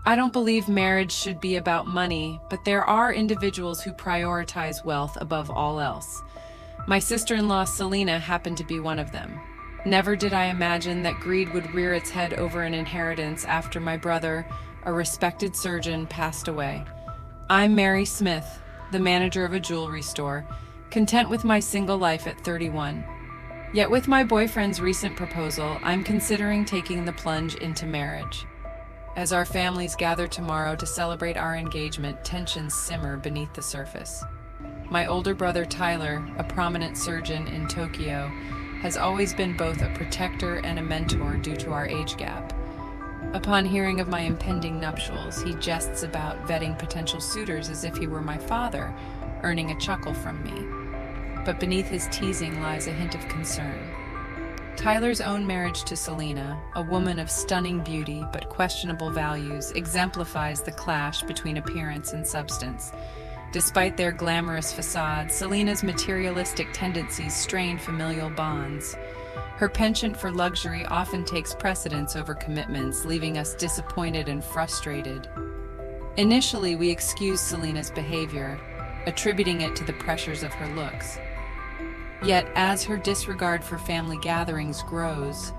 I don't believe marriage should be about money, but there are individuals who prioritize wealth above all else. My sister-in-law Selena happened to be one of them. Never did I imagine that greed would rear its head over an inheritance after my brother, a respected surgeon, passed away. I'm Mary Smith, the manager of a jewelry store, content with my single life at 31. Yet with my boyfriend's recent proposal, I'm considering taking the plunge into marriage. As our families gather tomorrow to celebrate our engagement, tensions simmer beneath the surface. My older brother Tyler, a prominent surgeon in Tokyo, has always been both a protector and a mentor due to our age gap. Upon hearing of my impending nuptials, he jests about vetting potential suitors as if he were my father, earning a chuckle from me. But beneath his teasing lies a hint of concern. Tyler's own marriage to Selena, a woman of stunning beauty but questionable values, exemplifies the clash between appearance and substance. Despite their glamorous facade, Selena's materialistic tendencies strain familial bonds. Her penchant for luxury often takes precedence over commitments, leaving us disappointed and frustrated. Initially, we excused Selena's behavior, attributing it to the pressures of her looks. Yet, as her disregard for family gatherings grows,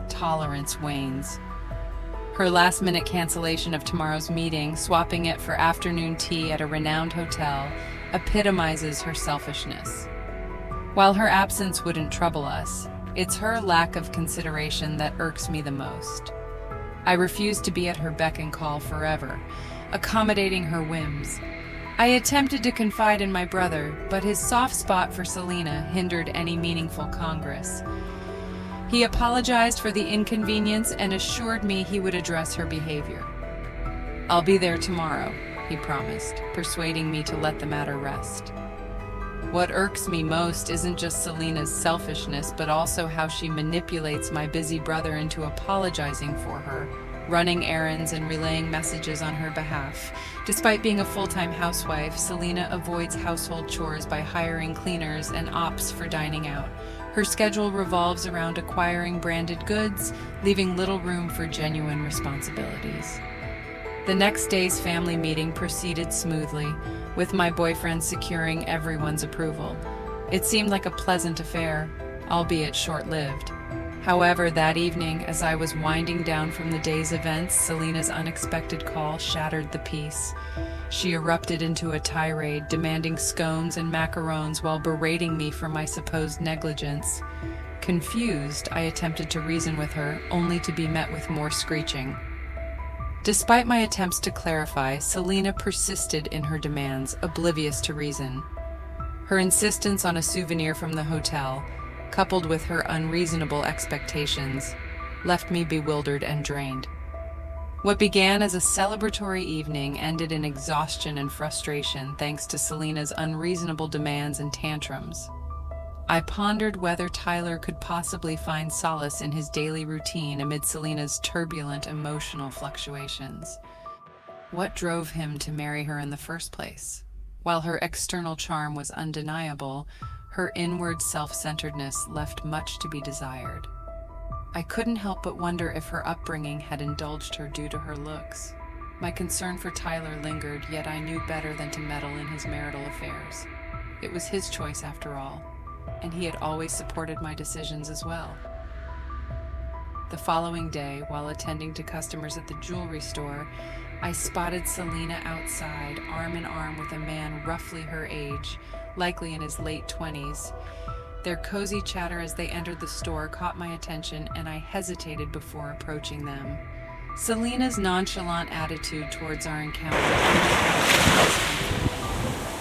tolerance wanes. Her last-minute cancellation of tomorrow's meeting, swapping it for afternoon tea at a renowned hotel, epitomizes her selfishness. While her absence wouldn't trouble us, it's her lack of consideration that irks me the most. I refuse to be at her beck and call forever, accommodating her whims. I attempted to confide in my brother, but his soft spot for Selena hindered any meaningful congress. He apologized for the inconvenience and assured me he would address her behavior. "I'll be there tomorrow," he promised, persuading me to let the matter rest. What irks me most isn't just Selena's selfishness, but also how she manipulates my busy brother into apologizing for her, running errands and relaying messages on her behalf. Despite being a full-time housewife, Selena avoids household chores by hiring cleaners and opts for dining out. Her schedule revolves around acquiring branded goods, leaving little room for genuine responsibilities. The next day's family meeting proceeded smoothly, with my boyfriend securing everyone's approval. It seemed like a pleasant affair, albeit short-lived. However, that evening, as I was winding down from the day's events, Selena's unexpected call shattered the peace. She erupted into a tirade, demanding scones and macarons while berating me for my supposed negligence. Confused, I attempted to reason with her, only to be met with more screeching. Despite my attempts to clarify, Selena persisted in her demands, oblivious to reason. Her insistence on a souvenir from the hotel, coupled with her unreasonable expectations, left me bewildered and drained. What began as a celebratory evening ended in exhaustion and frustration thanks to Selena's unreasonable demands and tantrums. I pondered whether Tyler could possibly find solace in his daily routine amid Selena's turbulent emotional fluctuations. What drove him to marry her in the first place? While her external charm was undeniable, her inward self-centeredness left much to be desired. I couldn't help but wonder if her upbringing had indulged her due to her looks. My concern for Tyler lingered, yet I knew better than to meddle in his marital affairs. It was his choice after all, and he had always supported my decisions as well. The following day, while attending to customers at the jewelry store, I spotted Selena outside, arm in arm with a man roughly her age, likely in his late 20s. Their cozy chatter as they entered the store caught my attention, and I hesitated before approaching them. Selena's nonchalant attitude towards our encounter.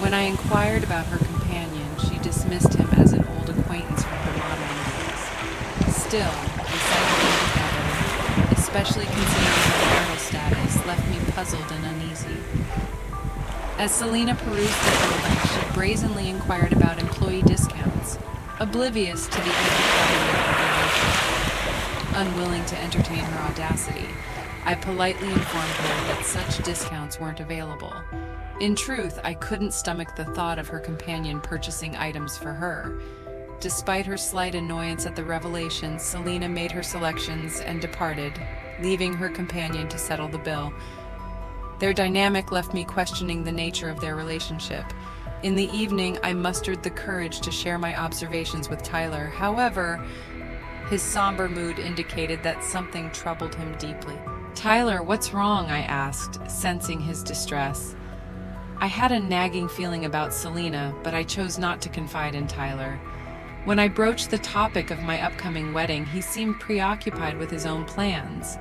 When I inquired about her companion, she dismissed him as an old acquaintance from her modeling days. Still, the sight of them together, especially considering her marital status, left me puzzled and uneasy. As Selena perused the building, she brazenly inquired about employee discounts, oblivious to the impropriety of her relationship. Unwilling to entertain her audacity, I politely informed her that such discounts weren't available. In truth, I couldn't stomach the thought of her companion purchasing items for her. Despite her slight annoyance at the revelation, Selena made her selections and departed, leaving her companion to settle the bill. Their dynamic left me questioning the nature of their relationship. In the evening, I mustered the courage to share my observations with Tyler. However, his somber mood indicated that something troubled him deeply. "Tyler, what's wrong?" I asked, sensing his distress. I had a nagging feeling about Selena, but I chose not to confide in Tyler. When I broached the topic of my upcoming wedding, he seemed preoccupied with his own plans.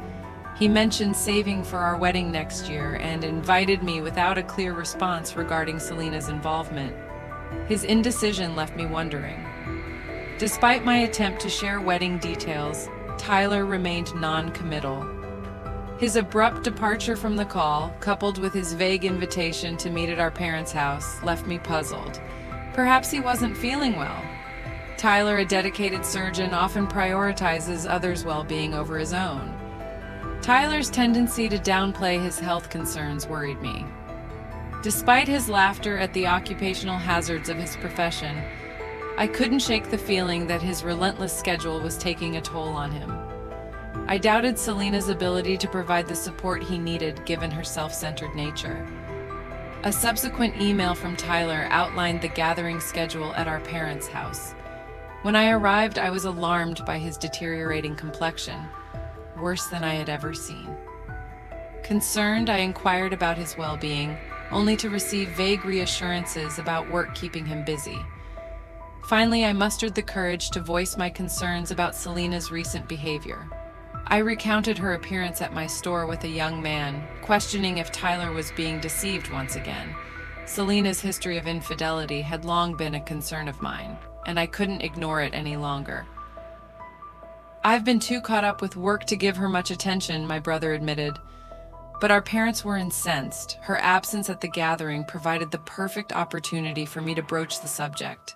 He mentioned saving for our wedding next year and invited me without a clear response regarding Selena's involvement. His indecision left me wondering. Despite my attempt to share wedding details, Tyler remained non-committal. His abrupt departure from the call, coupled with his vague invitation to meet at our parents' house, left me puzzled. Perhaps he wasn't feeling well. Tyler, a dedicated surgeon, often prioritizes others' well-being over his own. Tyler's tendency to downplay his health concerns worried me. Despite his laughter at the occupational hazards of his profession, I couldn't shake the feeling that his relentless schedule was taking a toll on him. I doubted Selena's ability to provide the support he needed given her self-centered nature. A subsequent email from Tyler outlined the gathering schedule at our parents' house. When I arrived, I was alarmed by his deteriorating complexion, worse than I had ever seen. Concerned, I inquired about his well-being, only to receive vague reassurances about work keeping him busy. Finally, I mustered the courage to voice my concerns about Selena's recent behavior. I recounted her appearance at my store with a young man, questioning if Tyler was being deceived once again. Selena's history of infidelity had long been a concern of mine, and I couldn't ignore it any longer. "I've been too caught up with work to give her much attention," my brother admitted. But our parents were incensed. Her absence at the gathering provided the perfect opportunity for me to broach the subject.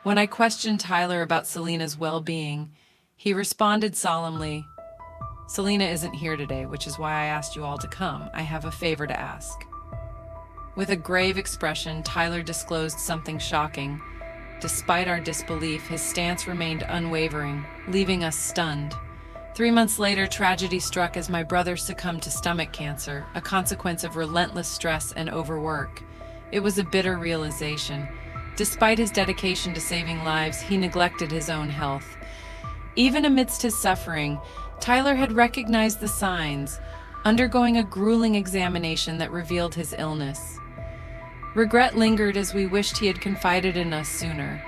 When I questioned Tyler about Selena's well-being, he responded solemnly, "Selena isn't here today, which is why I asked you all to come. I have a favor to ask." With a grave expression, Tyler disclosed something shocking. Despite our disbelief, his stance remained unwavering, leaving us stunned. 3 months later, tragedy struck as my brother succumbed to stomach cancer, a consequence of relentless stress and overwork. It was a bitter realization. Despite his dedication to saving lives, he neglected his own health. Even amidst his suffering, Tyler had recognized the signs, undergoing a grueling examination that revealed his illness. Regret lingered as we wished he had confided in us sooner.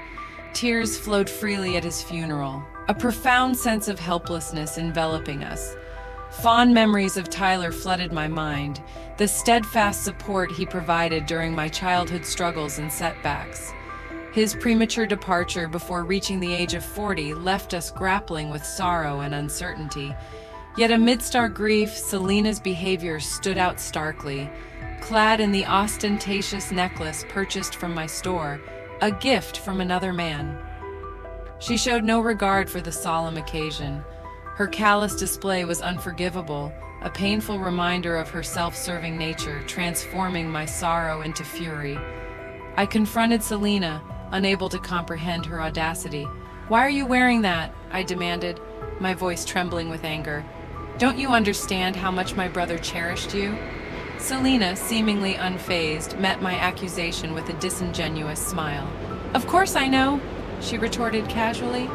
Tears flowed freely at his funeral, a profound sense of helplessness enveloping us. Fond memories of Tyler flooded my mind, the steadfast support he provided during my childhood struggles and setbacks. His premature departure before reaching the age of 40 left us grappling with sorrow and uncertainty. Yet amidst our grief, Selena's behavior stood out starkly. Clad in the ostentatious necklace purchased from my store, a gift from another man, she showed no regard for the solemn occasion. Her callous display was unforgivable, a painful reminder of her self-serving nature, transforming my sorrow into fury. I confronted Selena, unable to comprehend her audacity. "Why are you wearing that?" I demanded, my voice trembling with anger. "Don't you understand how much my brother cherished you?" Selena, seemingly unfazed, met my accusation with a disingenuous smile. "Of course I know," she retorted casually.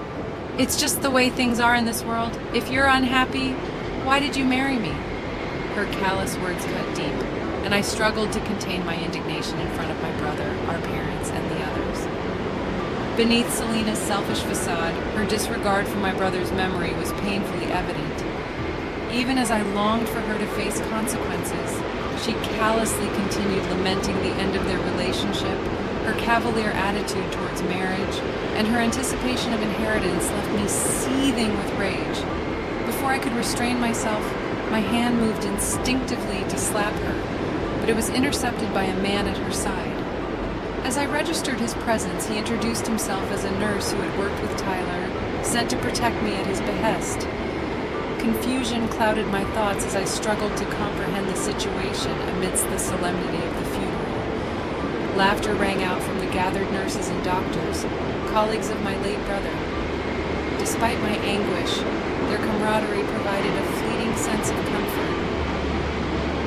"It's just the way things are in this world. If you're unhappy, why did you marry me?" Her callous words cut deep, and I struggled to contain my indignation in front of my brother, our parents, and the others. Beneath Selena's selfish facade, her disregard for my brother's memory was painfully evident. Even as I longed for her to face consequences, she callously continued lamenting the end of their relationship. Her cavalier attitude towards marriage and her anticipation of inheritance left me seething with rage. Before I could restrain myself, my hand moved instinctively to slap her, but it was intercepted by a man at her side. As I registered his presence, he introduced himself as a nurse who had worked with Tyler, sent to protect me at his behest. Confusion clouded my thoughts as I struggled to comprehend the situation amidst the solemnity of the funeral. Laughter rang out from the gathered nurses and doctors, colleagues of my late brother. Despite my anguish, their camaraderie provided a fleeting sense of comfort.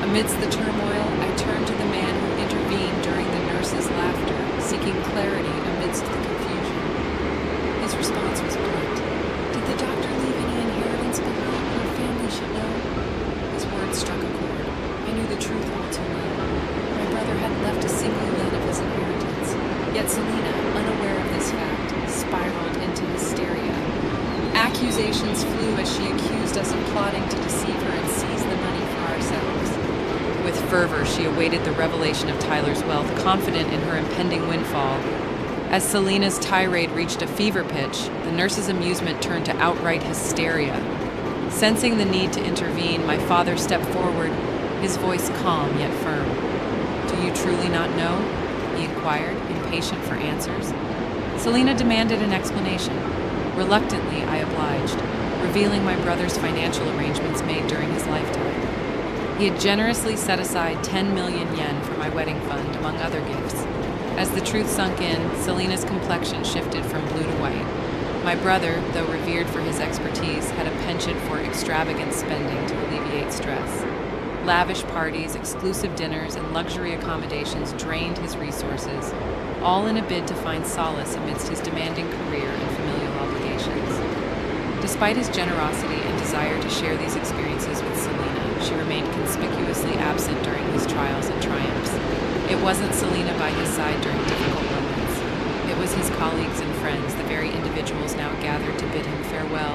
A Amidst the turmoil, I turned to the man who intervened during the nurse's laughter, seeking clarity amidst the confusion. His response was blunt. Did the doctor leave any inheritance behind your family should know? His words struck a chord. I knew the truth all too well. My brother hadn't left a single yen of his inheritance. Yet Selena, unaware of this fact, spiraled into hysteria. Accusations flew as she accused us of plotting to deceive her and seize the money for ourselves. With fervor, she awaited the revelation of Tyler's wealth, confident in her impending windfall. As Selena's tirade reached a fever pitch, the nurse's amusement turned to outright hysteria. Sensing the need to intervene, my father stepped forward, his voice calm yet firm. "Do you truly not know?" he inquired, impatient for answers. Selena demanded an explanation. Reluctantly, I obliged, revealing my brother's financial arrangements made during his lifetime. He had generously set aside 10 million yen for my wedding fund, among other gifts. As the truth sunk in, Selena's complexion shifted from blue to white. My brother, though revered for his expertise, had a penchant for extravagant spending to alleviate stress. Lavish parties, exclusive dinners, and luxury accommodations drained his resources, all in a bid to find solace amidst his demanding career and familial obligations. Despite his generosity and desire to share these experiences with Selena, she remained conspicuously absent during his trials and triumphs. It wasn't Selena by his side during difficult moments. It was his colleagues and friends, the very individuals now gathered to bid him farewell.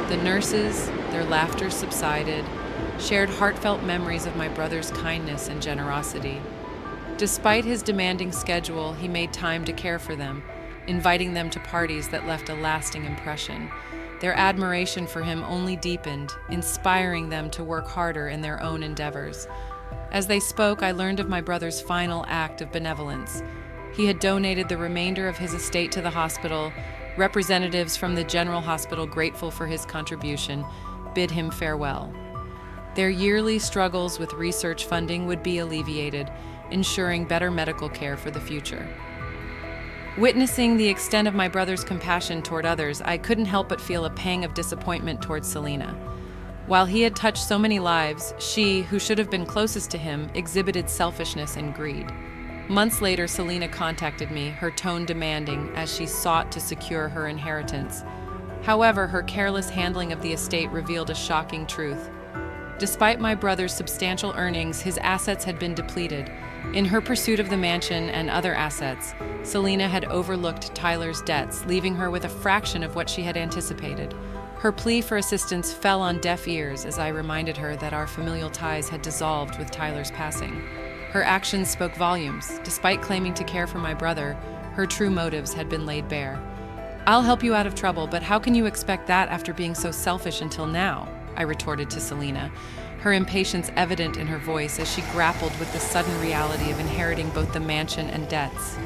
The nurses, their laughter subsided, shared heartfelt memories of my brother's kindness and generosity. Despite his demanding schedule, he made time to care for them, inviting them to parties that left a lasting impression. Their admiration for him only deepened, inspiring them to work harder in their own endeavors. As they spoke, I learned of my brother's final act of benevolence. He had donated the remainder of his estate to the hospital. Representatives from the General Hospital, grateful for his contribution, bid him farewell. Their yearly struggles with research funding would be alleviated, ensuring better medical care for the future. Witnessing the extent of my brother's compassion toward others, I couldn't help but feel a pang of disappointment toward Selena. While he had touched so many lives, she, who should have been closest to him, exhibited selfishness and greed. Months later, Selena contacted me, her tone demanding, as she sought to secure her inheritance. However, her careless handling of the estate revealed a shocking truth. Despite my brother's substantial earnings, his assets had been depleted. In her pursuit of the mansion and other assets, Selena had overlooked Tyler's debts, leaving her with a fraction of what she had anticipated. Her plea for assistance fell on deaf ears as I reminded her that our familial ties had dissolved with Tyler's passing. Her actions spoke volumes. Despite claiming to care for my brother, her true motives had been laid bare. "I'll help you out of trouble, but how can you expect that after being so selfish until now?" I retorted to Selena, her impatience evident in her voice as she grappled with the sudden reality of inheriting both the mansion and debts.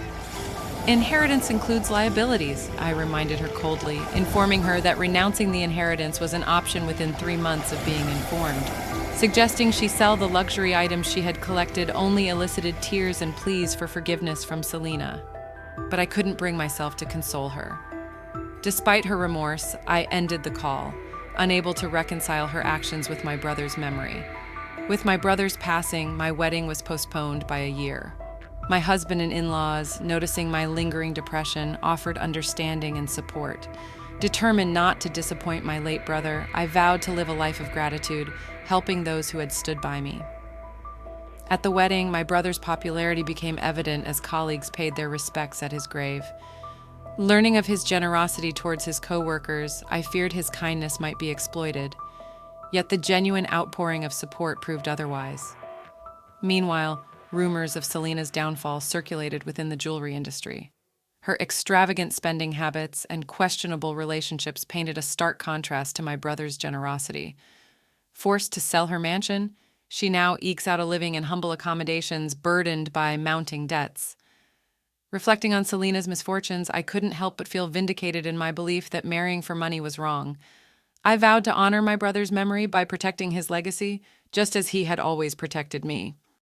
"Inheritance includes liabilities," I reminded her coldly, informing her that renouncing the inheritance was an option within 3 months of being informed. Suggesting she sell the luxury items she had collected only elicited tears and pleas for forgiveness from Selena. But I couldn't bring myself to console her. Despite her remorse, I ended the call, unable to reconcile her actions with my brother's memory. With my brother's passing, my wedding was postponed by a year. My husband and in-laws, noticing my lingering depression, offered understanding and support. Determined not to disappoint my late brother, I vowed to live a life of gratitude, helping those who had stood by me. At the wedding, my brother's popularity became evident as colleagues paid their respects at his grave. Learning of his generosity towards his co-workers, I feared his kindness might be exploited. Yet the genuine outpouring of support proved otherwise. Meanwhile, rumors of Selena's downfall circulated within the jewelry industry. Her extravagant spending habits and questionable relationships painted a stark contrast to my brother's generosity. Forced to sell her mansion, she now ekes out a living in humble accommodations, burdened by mounting debts. Reflecting on Selena's misfortunes, I couldn't help but feel vindicated in my belief that marrying for money was wrong. I vowed to honor my brother's memory by protecting his legacy, just as he had always protected me.